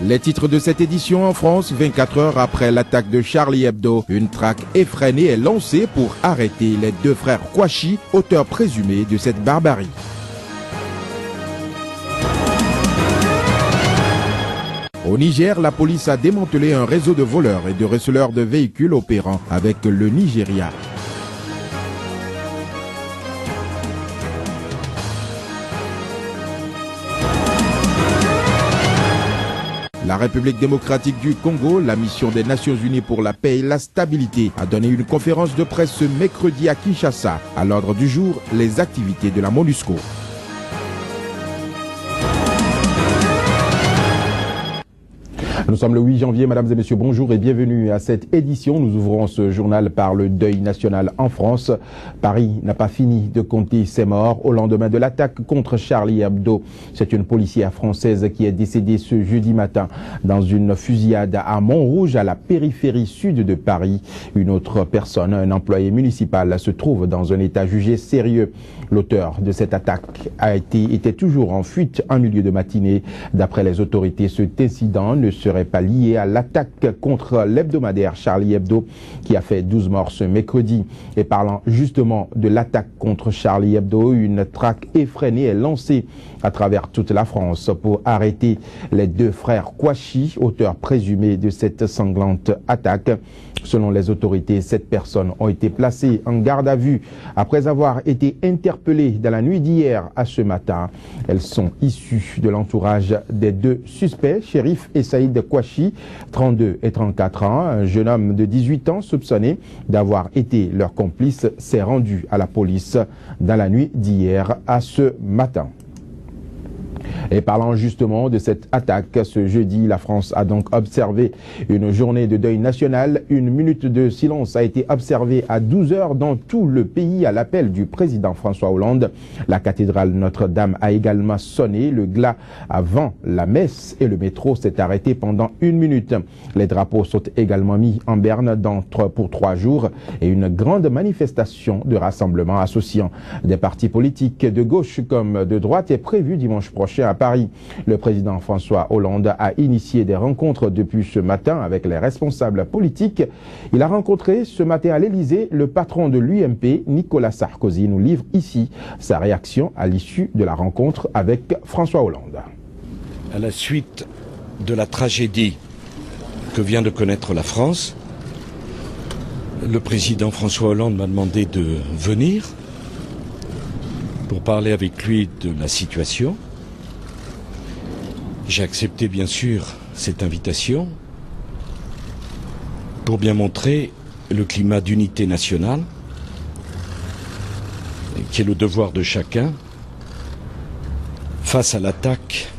Les titres de cette édition en France, 24 heures après l'attaque de Charlie Hebdo, une traque effrénée est lancée pour arrêter les deux frères Kouachi, auteurs présumés de cette barbarie. Au Niger, la police a démantelé un réseau de voleurs et de receleurs de véhicules opérant avec le Nigeria. La République démocratique du Congo, la mission des Nations Unies pour la paix et la stabilité, a donné une conférence de presse ce mercredi à Kinshasa. À l'ordre du jour, les activités de la MONUSCO. Nous sommes le 8 janvier, mesdames et messieurs, bonjour et bienvenue à cette édition. Nous ouvrons ce journal par le deuil national en France. Paris n'a pas fini de compter ses morts au lendemain de l'attaque contre Charlie Hebdo. C'est une policière française qui est décédée ce jeudi matin dans une fusillade à Montrouge, à la périphérie sud de Paris. Une autre personne, un employé municipal, se trouve dans un état jugé sérieux. L'auteur de cette attaque était toujours en fuite en milieu de matinée. D'après les autorités, cet incident ne serait pas lié à l'attaque contre l'hebdomadaire Charlie Hebdo qui a fait 12 morts ce mercredi. Et parlant justement de l'attaque contre Charlie Hebdo, une traque effrénée est lancée à travers toute la France pour arrêter les deux frères Kouachi, auteurs présumés de cette sanglante attaque. Selon les autorités, 7 personnes ont été placées en garde à vue après avoir été interpellées dans la nuit d'hier à ce matin. Elles sont issues de l'entourage des deux suspects, Chérif et Saïd Kouachi, 32 et 34 ans. Un jeune homme de 18 ans soupçonné d'avoir été leur complice s'est rendu à la police dans la nuit d'hier à ce matin. Et parlant justement de cette attaque, ce jeudi, la France a donc observé une journée de deuil national. Une minute de silence a été observée à 12 heures dans tout le pays à l'appel du président François Hollande. La cathédrale Notre-Dame a également sonné le glas avant la messe et le métro s'est arrêté pendant 1 minute. Les drapeaux sont également mis en berne pour 3 jours et une grande manifestation de rassemblement associant des partis politiques de gauche comme de droite est prévue dimanche prochain à Paris. Le président François Hollande a initié des rencontres depuis ce matin avec les responsables politiques. Il a rencontré ce matin à l'Élysée le patron de l'UMP, Nicolas Sarkozy. Nous livre ici sa réaction à l'issue de la rencontre avec François Hollande. À la suite de la tragédie que vient de connaître la France, le président François Hollande m'a demandé de venir pour parler avec lui de la situation. J'ai accepté bien sûr cette invitation pour bien montrer le climat d'unité nationale qui est le devoir de chacun face à l'attaque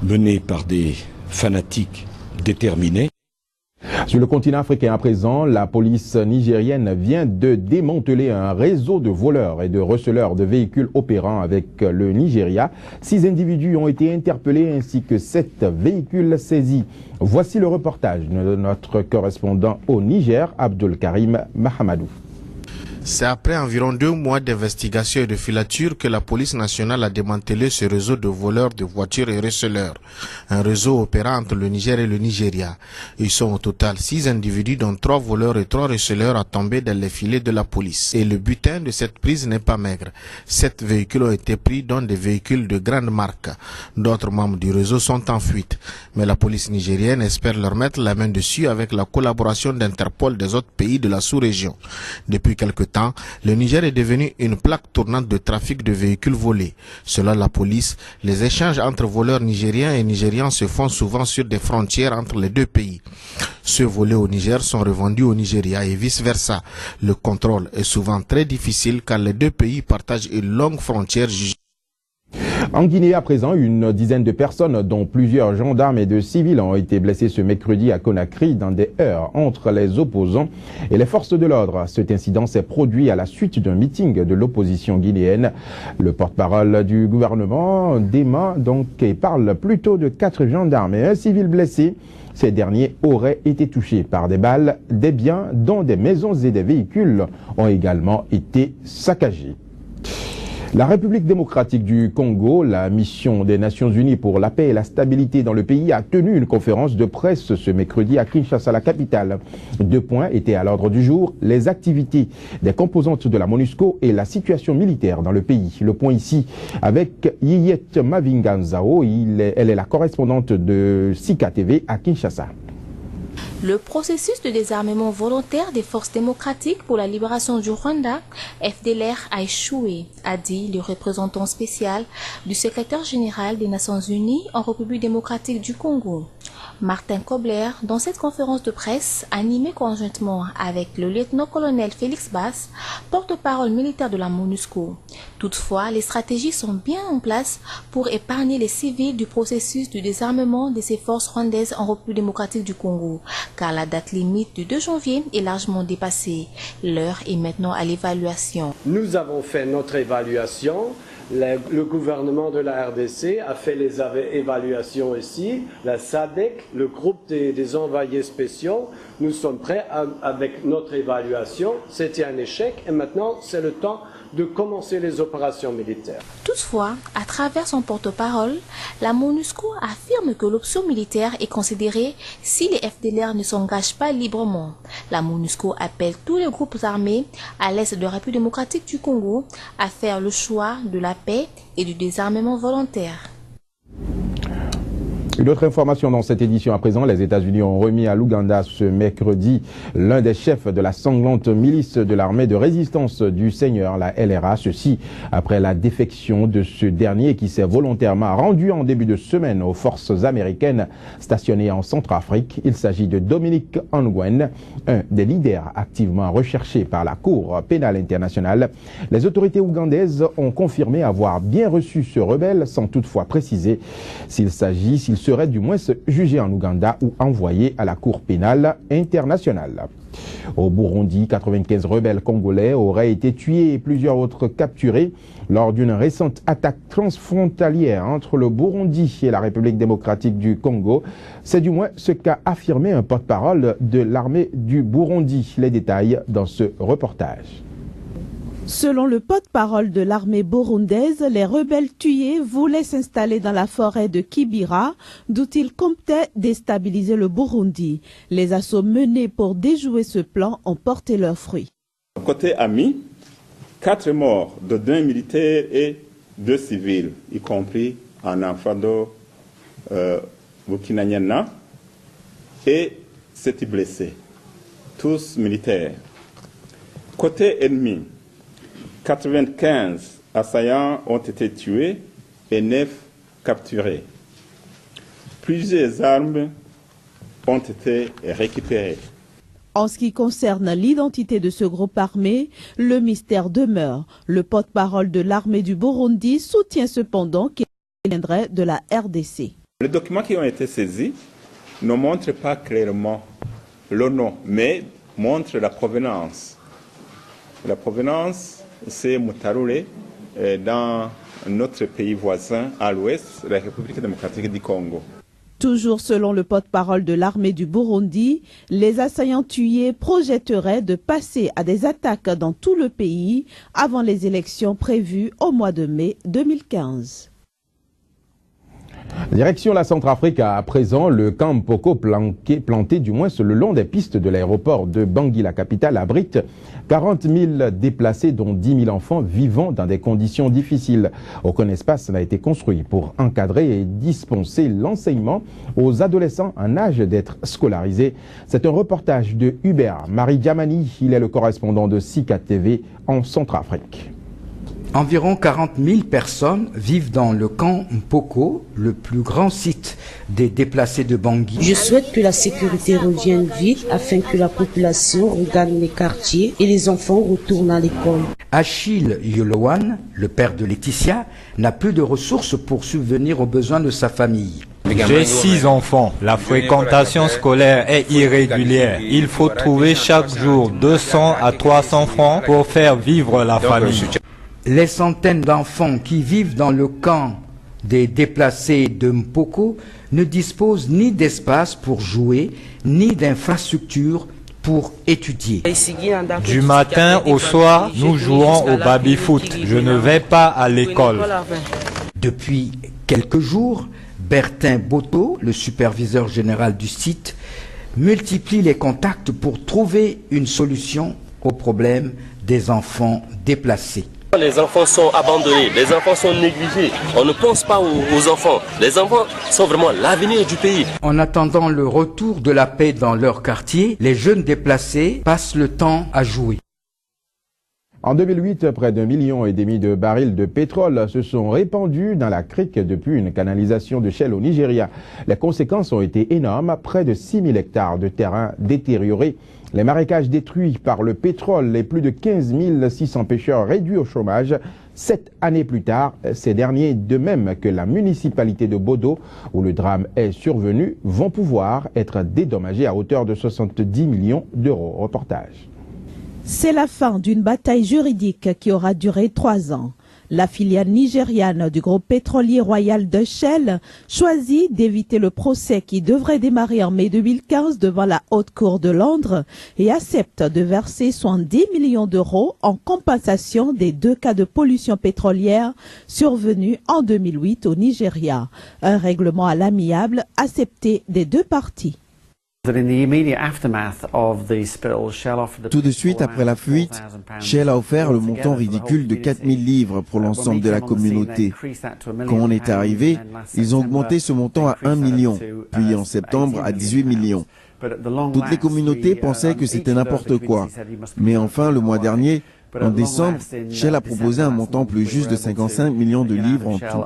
menée par des fanatiques déterminés. Sur le continent africain à présent, la police nigérienne vient de démanteler un réseau de voleurs et de receleurs de véhicules opérant avec le Nigeria. 6 individus ont été interpellés ainsi que 7 véhicules saisis. Voici le reportage de notre correspondant au Niger, Abdul Karim Mahamadou. C'est après environ 2 mois d'investigation et de filature que la police nationale a démantelé ce réseau de voleurs de voitures et receleurs. Un réseau opérant entre le Niger et le Nigeria. Ils sont au total 6 individus dont 3 voleurs et 3 receleurs à tomber dans les filets de la police. Et le butin de cette prise n'est pas maigre. 7 véhicules ont été pris dont des véhicules de grande marque. D'autres membres du réseau sont en fuite. Mais la police nigérienne espère leur mettre la main dessus avec la collaboration d'Interpol des autres pays de la sous-région. Depuis quelque temps, le Niger est devenu une plaque tournante de trafic de véhicules volés. Selon la police, les échanges entre voleurs nigériens et nigérians se font souvent sur des frontières entre les deux pays. Ceux volés au Niger sont revendus au Nigeria et vice-versa. Le contrôle est souvent très difficile car les deux pays partagent une longue frontière. En Guinée, à présent, une dizaine de personnes, dont plusieurs gendarmes et de civils, ont été blessés ce mercredi à Conakry dans des heurts entre les opposants et les forces de l'ordre. Cet incident s'est produit à la suite d'un meeting de l'opposition guinéenne. Le porte-parole du gouvernement dément donc et parle plutôt de 4 gendarmes et un civil blessé. Ces derniers auraient été touchés par des balles. Des biens, dont des maisons et des véhicules, ont également été saccagés. La République démocratique du Congo, la mission des Nations Unies pour la paix et la stabilité dans le pays, a tenu une conférence de presse ce mercredi à Kinshasa, la capitale. 2 points étaient à l'ordre du jour, les activités des composantes de la MONUSCO et la situation militaire dans le pays. Le point ici avec Yiyet Mavinganzao, elle est la correspondante de Sika TV à Kinshasa. Le processus de désarmement volontaire des forces démocratiques pour la libération du Rwanda, FDLR, a échoué, a dit le représentant spécial du secrétaire général des Nations Unies en République démocratique du Congo. Martin Kobler, dans cette conférence de presse animée conjointement avec le lieutenant-colonel Félix Bass, porte-parole militaire de la MONUSCO. Toutefois, les stratégies sont bien en place pour épargner les civils du processus de désarmement de ces forces rwandaises en République démocratique du Congo, car la date limite du 2 janvier est largement dépassée. L'heure est maintenant à l'évaluation. Nous avons fait notre évaluation. Le gouvernement de la RDC a fait les évaluations ici. La SADC, le groupe des envoyés spéciaux, nous sommes prêts avec notre évaluation. C'était un échec et maintenant c'est le temps de commencer les opérations militaires. Toutefois, à travers son porte-parole, la MONUSCO affirme que l'option militaire est considérée si les FDLR ne s'engagent pas librement. La MONUSCO appelle tous les groupes armés à l'est de la République démocratique du Congo à faire le choix de la paix et du désarmement volontaire. Une autre information dans cette édition à présent, les États-Unis ont remis à l'Ouganda ce mercredi l'un des chefs de la sanglante milice de l'armée de résistance du Seigneur, la LRA, ceci après la défection de ce dernier qui s'est volontairement rendu en début de semaine aux forces américaines stationnées en Centrafrique. Il s'agit de Dominique Ongwen, un des leaders activement recherchés par la Cour pénale internationale. Les autorités ougandaises ont confirmé avoir bien reçu ce rebelle sans toutefois préciser s'il serait du moins jugé en Ouganda ou envoyé à la Cour pénale internationale. Au Burundi, 95 rebelles congolais auraient été tués et plusieurs autres capturés lors d'une récente attaque transfrontalière entre le Burundi et la République démocratique du Congo. C'est du moins ce qu'a affirmé un porte-parole de l'armée du Burundi. Les détails dans ce reportage. Selon le porte-parole de l'armée burundaise, les rebelles tués voulaient s'installer dans la forêt de Kibira, d'où ils comptaient déstabiliser le Burundi. Les assauts menés pour déjouer ce plan ont porté leurs fruits. Côté ami, 4 morts, de 2 militaires et 2 civils, y compris un enfant de Burkinanyana, et 7 blessés, tous militaires. Côté ennemi, 95 assaillants ont été tués et 9 capturés. Plusieurs armes ont été récupérées. En ce qui concerne l'identité de ce groupe armé, le mystère demeure. Le porte-parole de l'armée du Burundi soutient cependant qu'il viendrait de la RDC. Les documents qui ont été saisis ne montrent pas clairement le nom, mais montrent la provenance. La provenance, c'est Mutarure, dans notre pays voisin à l'ouest, la République démocratique du Congo. Toujours selon le porte-parole de l'armée du Burundi, les assaillants tués projetteraient de passer à des attaques dans tout le pays avant les élections prévues au mois de mai 2015. Direction la Centrafrique à présent, le camp Mpoko planté du moins le long des pistes de l'aéroport de Bangui, la capitale, abrite 40 000 déplacés dont 10 000 enfants vivant dans des conditions difficiles. Aucun espace n'a été construit pour encadrer et dispenser l'enseignement aux adolescents en âge d'être scolarisés. C'est un reportage de Hubert Marie Djamani, il est le correspondant de Sika TV en Centrafrique. Environ 40 000 personnes vivent dans le camp Mpoko, le plus grand site des déplacés de Bangui. Je souhaite que la sécurité revienne vite afin que la population regagne les quartiers et les enfants retournent à l'école. Achille Yolowan, le père de Laetitia, n'a plus de ressources pour subvenir aux besoins de sa famille. J'ai 6 enfants. La fréquentation scolaire est irrégulière. Il faut trouver chaque jour 200 à 300 francs pour faire vivre la famille. Les centaines d'enfants qui vivent dans le camp des déplacés de Mpoko ne disposent ni d'espace pour jouer, ni d'infrastructures pour étudier. Du matin au soir, nous jouons au baby-foot. Je ne vais pas à l'école. Depuis quelques jours, Bertin Boto, le superviseur général du site, multiplie les contacts pour trouver une solution au problème des enfants déplacés. Les enfants sont abandonnés, les enfants sont négligés. On ne pense pas aux enfants. Les enfants sont vraiment l'avenir du pays. En attendant le retour de la paix dans leur quartier, les jeunes déplacés passent le temps à jouer. En 2008, près d'1,5 million de barils de pétrole se sont répandus dans la crique depuis une canalisation de Shell au Nigeria. Les conséquences ont été énormes, près de 6 000 hectares de terrain détériorés, les marécages détruits par le pétrole et plus de 15 600 pêcheurs réduits au chômage. 7 années plus tard, ces derniers, de même que la municipalité de Bodo, où le drame est survenu, vont pouvoir être dédommagés à hauteur de 70 millions d'euros. Reportage. C'est la fin d'une bataille juridique qui aura duré 3 ans. La filiale nigériane du groupe pétrolier royal de Shell choisit d'éviter le procès qui devrait démarrer en mai 2015 devant la Haute Cour de Londres et accepte de verser 70 millions d'euros en compensation des 2 cas de pollution pétrolière survenus en 2008 au Nigeria. Un règlement à l'amiable accepté des 2 parties. Tout de suite après la fuite, Shell a offert le montant ridicule de 4 000 livres pour l'ensemble de la communauté. Quand on est arrivé, ils ont augmenté ce montant à 1 million, puis en septembre à 18 millions. Toutes les communautés pensaient que c'était n'importe quoi. Mais enfin, le mois dernier, en décembre, Shell a proposé un montant plus juste de 55 millions de livres en tout.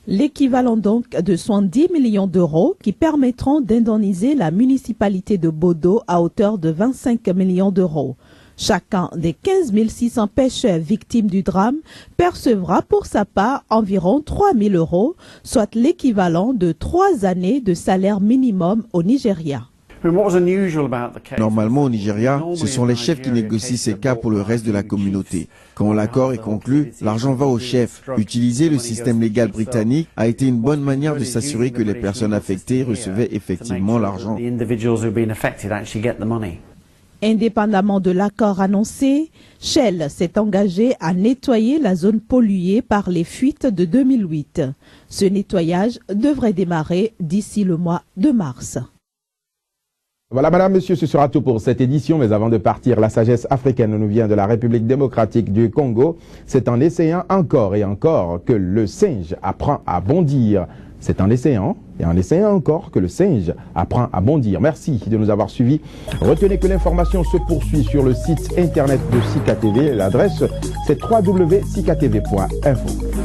L'équivalent donc de 70 millions d'euros qui permettront d'indemniser la municipalité de Bodo à hauteur de 25 millions d'euros. Chacun des 15 600 pêcheurs victimes du drame percevra pour sa part environ 3 000 euros, soit l'équivalent de 3 années de salaire minimum au Nigeria. Normalement au Nigeria, ce sont les chefs qui négocient ces cas pour le reste de la communauté. Quand l'accord est conclu, l'argent va au chef. Utiliser le système légal britannique a été une bonne manière de s'assurer que les personnes affectées recevaient effectivement l'argent. Indépendamment de l'accord annoncé, Shell s'est engagé à nettoyer la zone polluée par les fuites de 2008. Ce nettoyage devrait démarrer d'ici le mois de mars. Voilà, madame, monsieur, ce sera tout pour cette édition. Mais avant de partir, la sagesse africaine nous vient de la République démocratique du Congo. C'est en essayant encore et encore que le singe apprend à bondir. C'est en essayant et en essayant encore que le singe apprend à bondir. Merci de nous avoir suivis. Retenez que l'information se poursuit sur le site internet de Sika TV. L'adresse, c'est www.sikatv.info.